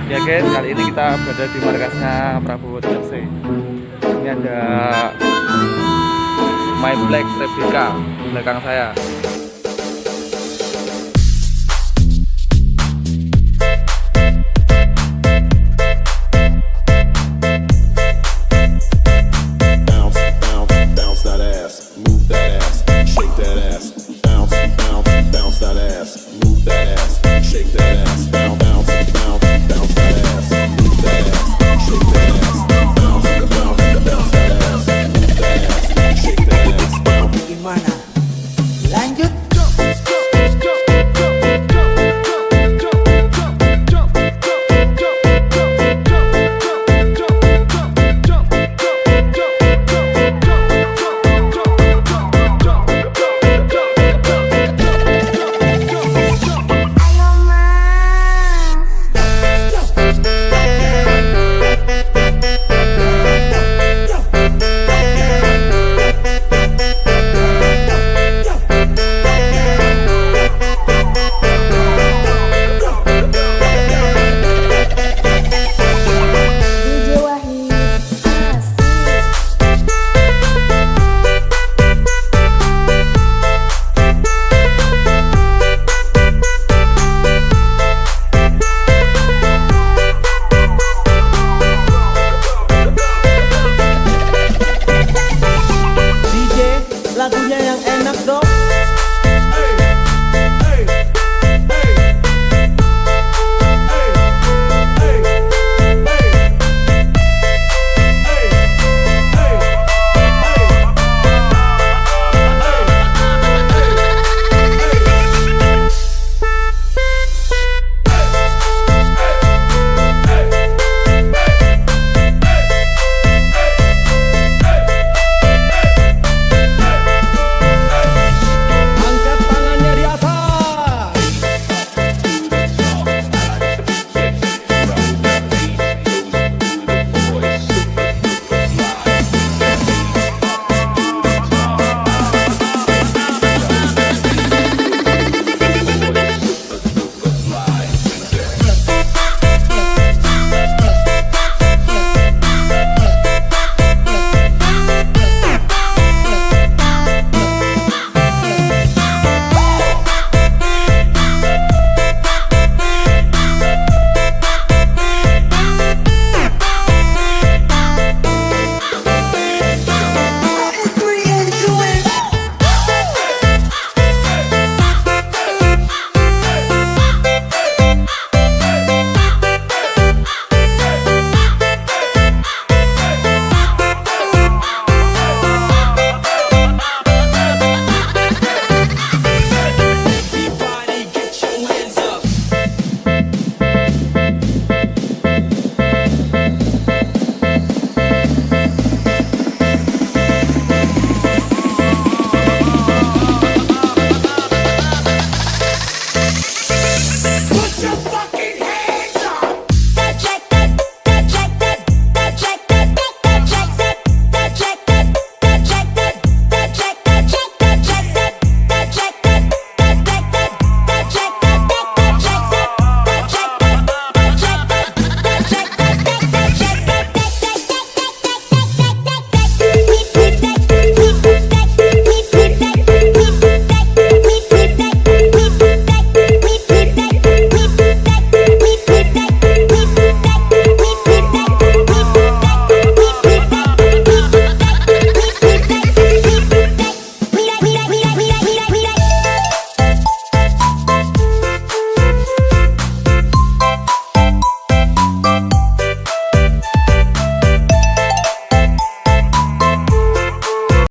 Ya guys, kali ini kita berada di markasnya Prabowo TLC. Ini ada My Black Replica di belakang saya. Bounce, bounce, bounce that ass, move that ass, shake that ass. Bounce, bounce, bounce that ass, move that ass, shake that ass. Bounce, bounce, bounce, bounce that ass, move that ass, shake that ass. Bounce, bounce, bounce that ass, move that ass, shake that ass. Bounce. Gimana? Lanjut. DJ Wahid asik. DJ, lagunya yang enak dong.